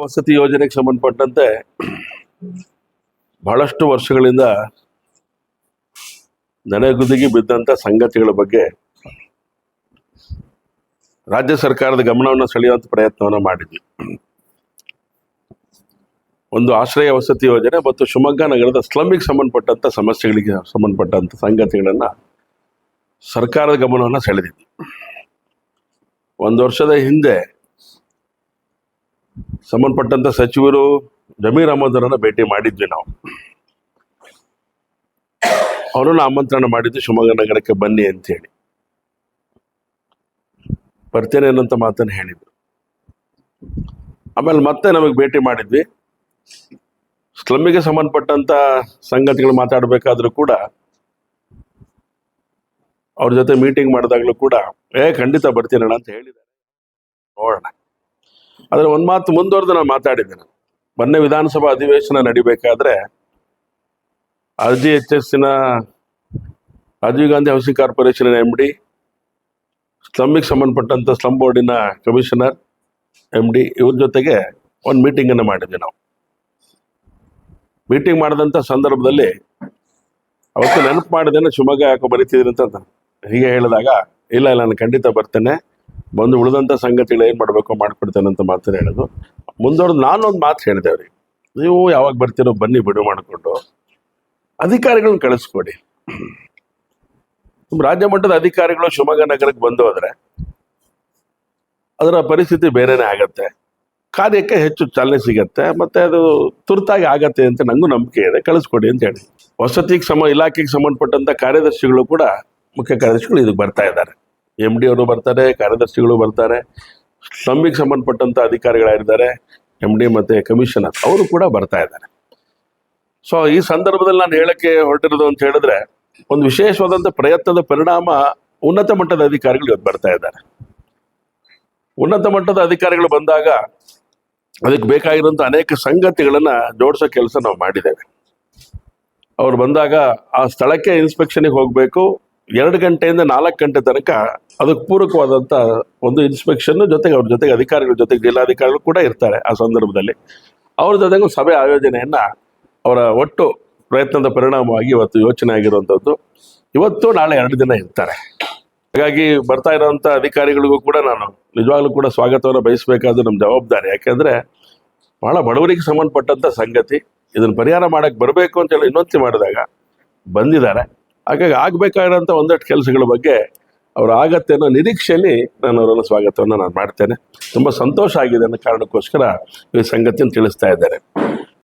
ವಸತಿ ಯೋಜನೆಗೆ ಸಂಬಂಧಪಟ್ಟಂತೆ ಬಹಳಷ್ಟು ವರ್ಷಗಳಿಂದ ನನೆಗುದಿಗೆ ಬಿದ್ದಂತ ಸಂಗತಿಗಳ ಬಗ್ಗೆ ರಾಜ್ಯ ಸರ್ಕಾರದ ಗಮನವನ್ನು ಸೆಳೆಯುವಂತ ಪ್ರಯತ್ನವನ್ನು ಮಾಡಿದ್ವಿ. ಒಂದು ಆಶ್ರಯ ವಸತಿ ಯೋಜನೆ ಮತ್ತು ಶಿವಮೊಗ್ಗ ನಗರದ ಸ್ಲಮ್ಮಿಗೆ ಸಂಬಂಧಪಟ್ಟಂತ ಸಮಸ್ಯೆಗಳಿಗೆ ಸಂಬಂಧಪಟ್ಟಂತ ಸಂಗತಿಗಳನ್ನ ಸರ್ಕಾರದ ಗಮನವನ್ನು ಸೆಳೆದಿದ್ವಿ. ಒಂದು ವರ್ಷದ ಹಿಂದೆ ಸಂಬಂಧಪಟ್ಟಂತ ಸಚಿವರು ಜಮೀರ್ ಅಹಮದ್ ಅವರನ್ನ ಭೇಟಿ ಮಾಡಿದ್ವಿ. ನಾವು ಅವರನ್ನು ಆಮಂತ್ರಣ ಮಾಡಿದ್ವಿ ಶಿವಮೊಗ್ಗ ನಗರಕ್ಕೆ ಬನ್ನಿ ಅಂತ ಹೇಳಿ. ಬರ್ತೇನೆ ಅನ್ನೋಂಥ ಮಾತನ್ನು ಹೇಳಿದ್ರು. ಆಮೇಲೆ ಮತ್ತೆ ನಮಗೆ ಭೇಟಿ ಮಾಡಿದ್ವಿ. ಸ್ಲಮ್ಮಿಗೆ ಸಂಬಂಧಪಟ್ಟಂತ ಸಂಗತಿಗಳು ಮಾತಾಡಬೇಕಾದ್ರೂ ಕೂಡ ಅವ್ರ ಜೊತೆ ಮೀಟಿಂಗ್ ಮಾಡಿದಾಗಲೂ ಕೂಡ ಖಂಡಿತ ಬರ್ತೀನಣ್ಣ ಅಂತ ಹೇಳಿದ್ದಾರೆ. ನೋಡೋಣ. ಆದರೆ ಒಂದು ಮಾತು ಮುಂದುವರೆದು ನಾನು ಮಾತಾಡಿದ್ದೇನೆ. ಮೊನ್ನೆ ವಿಧಾನಸಭಾ ಅಧಿವೇಶನ ನಡಿಬೇಕಾದ್ರೆ RGHSನ Rajiv Gandhi housing corporation MD, ಸ್ಲಮ್ಮಿಗೆ ಸಂಬಂಧಪಟ್ಟಂತ ಸ್ಲಮ್ ಬೋರ್ಡಿನ ಕಮಿಷನರ್ MD ಇವ್ರ ಜೊತೆಗೆ ಒಂದು ಮೀಟಿಂಗನ್ನು ಮಾಡಿದ್ವಿ. ನಾವು ಮೀಟಿಂಗ್ ಮಾಡಿದಂಥ ಸಂದರ್ಭದಲ್ಲಿ ಅವತ್ತು ನೆನಪು ಮಾಡಿದ್ದೇನೆ, ಶಿವಮೊಗ್ಗ ಯಾಕೋ ಬರೀತಿದ್ರಿ ಅಂತ ಹೀಗೆ ಹೇಳಿದಾಗ, ಇಲ್ಲ ನಾನು ಖಂಡಿತ ಬರ್ತೇನೆ, ಬಂದು ಉಳಿದಂಥ ಸಂಗತಿಗಳು ಏನು ಮಾಡಬೇಕು ಮಾಡ್ಕೊಡ್ತೇನೆ ಅಂತ ಮಾತನ್ನು ಹೇಳೋದು. ಮುಂದುವರೆದು ನಾನೊಂದು ಮಾತು ಹೇಳಿದೆ ಅವ್ರಿಗೆ, ನೀವು ಯಾವಾಗ ಬರ್ತೀರೋ ಬನ್ನಿ, ಬಿಡುವು ಮಾಡಿಕೊಂಡು ಅಧಿಕಾರಿಗಳನ್ನ ಕಳಿಸ್ಕೊಡಿ. ರಾಜ್ಯ ಮಟ್ಟದ ಅಧಿಕಾರಿಗಳು ಶಿವಮೊಗ್ಗ ನಗರಕ್ಕೆ ಬಂದು ಹೋದ್ರೆ ಅದರ ಪರಿಸ್ಥಿತಿ ಬೇರೆನೇ ಆಗತ್ತೆ, ಕಾರ್ಯಕ್ಕೆ ಹೆಚ್ಚು ಚಾಲನೆ ಸಿಗತ್ತೆ, ಮತ್ತೆ ಅದು ತುರ್ತಾಗಿ ಆಗತ್ತೆ ಅಂತ ನಂಗೂ ನಂಬಿಕೆ ಇದೆ. ಕಳಿಸ್ಕೊಡಿ ಅಂತ ಹೇಳಿ ವಸತಿ ಇಲಾಖೆಗೆ ಸಂಬಂಧಪಟ್ಟಂತ ಕಾರ್ಯದರ್ಶಿಗಳು ಕೂಡ, ಮುಖ್ಯ ಕಾರ್ಯದರ್ಶಿಗಳು ಇದಕ್ಕೆ ಬರ್ತಾ ಇದ್ದಾರೆ. MD ಅವರು ಬರ್ತಾರೆ, ಕಾರ್ಯದರ್ಶಿಗಳು ಬರ್ತಾರೆ, ಸ್ಲಮ್ಮಿಗೆ ಸಂಬಂಧಪಟ್ಟಂತ ಅಧಿಕಾರಿಗಳಾಗಿದ್ದಾರೆ MD ಮತ್ತೆ ಕಮಿಷನರ್ ಅವರು ಕೂಡ ಬರ್ತಾ ಇದ್ದಾರೆ. ಸೊ ಈ ಸಂದರ್ಭದಲ್ಲಿ ನಾನು ಹೇಳಕ್ಕೆ ಹೊರಟಿರೋದು ಅಂತ ಹೇಳಿದ್ರೆ, ಒಂದು ವಿಶೇಷವಾದಂಥ ಪ್ರಯತ್ನದ ಪರಿಣಾಮ ಉನ್ನತ ಮಟ್ಟದ ಅಧಿಕಾರಿಗಳು ಇವತ್ತು ಬರ್ತಾ ಇದ್ದಾರೆ. ಉನ್ನತ ಮಟ್ಟದ ಅಧಿಕಾರಿಗಳು ಬಂದಾಗ ಅದಕ್ಕೆ ಬೇಕಾಗಿರುವಂಥ ಅನೇಕ ಸಂಗತಿಗಳನ್ನ ಜೋಡಿಸೋ ಕೆಲಸ ನಾವು ಮಾಡಿದ್ದೇವೆ. ಅವ್ರು ಬಂದಾಗ ಆ ಸ್ಥಳಕ್ಕೆ ಇನ್ಸ್ಪೆಕ್ಷನ್ಗೆ ಹೋಗಬೇಕು. 2 ಗಂಟೆಯಿಂದ 4 ಗಂಟೆ ತನಕ ಅದಕ್ಕೆ ಪೂರಕವಾದಂಥ ಒಂದು ಇನ್ಸ್ಪೆಕ್ಷನ್ ಜೊತೆಗೆ ಅವ್ರ ಜೊತೆಗೆ ಅಧಿಕಾರಿಗಳ ಜೊತೆಗೆ ಜಿಲ್ಲಾಧಿಕಾರಿಗಳು ಕೂಡ ಇರ್ತಾರೆ. ಆ ಸಂದರ್ಭದಲ್ಲಿ ಅವ್ರ ಜೊತೆಗೂ ಸಭೆ ಆಯೋಜನೆಯನ್ನ ಅವರ ಒಟ್ಟು ಪ್ರಯತ್ನದ ಪರಿಣಾಮವಾಗಿ ಇವತ್ತು ಯೋಚನೆ ಆಗಿರುವಂಥದ್ದು. ಇವತ್ತು ನಾಳೆ 2 ದಿನ ಇರ್ತಾರೆ. ಹಾಗಾಗಿ ಬರ್ತಾ ಇರೋವಂಥ ಅಧಿಕಾರಿಗಳಿಗೂ ಕೂಡ ನಾನು ನಿಜವಾಗ್ಲೂ ಕೂಡ ಸ್ವಾಗತವನ್ನು ಬಯಸಬೇಕಾದ ನಮ್ಮ ಜವಾಬ್ದಾರಿ. ಯಾಕೆಂದ್ರೆ ಬಹಳ ಬಡವರಿಗೆ ಸಂಬಂಧಪಟ್ಟಂತ ಸಂಗತಿ, ಇದನ್ನು ಪರಿಹಾರ ಮಾಡಕ್ಕೆ ಬರಬೇಕು ಅಂತ ಹೇಳಿ ವಿನಂತಿ ಮಾಡಿದಾಗ ಬಂದಿದ್ದಾರೆ. ಹಾಗಾಗಿ ಆಗ್ಬೇಕಾಗಿರೋಂಥ ಒಂದಷ್ಟು ಕೆಲಸಗಳ ಬಗ್ಗೆ ಅವ್ರು ಆಗತ್ತೆ ಅನ್ನೋ ನಿರೀಕ್ಷೆಯಲ್ಲಿ ನಾನು ಅವರನ್ನು ಸ್ವಾಗತವನ್ನು ಮಾಡ್ತೇನೆ. ತುಂಬ ಸಂತೋಷ ಆಗಿದೆ ಅನ್ನೋ ಕಾರಣಕ್ಕೋಸ್ಕರ ಈ ಸಂಗತಿಯನ್ನು ತಿಳಿಸ್ತಾ ಇದ್ದಾರೆ.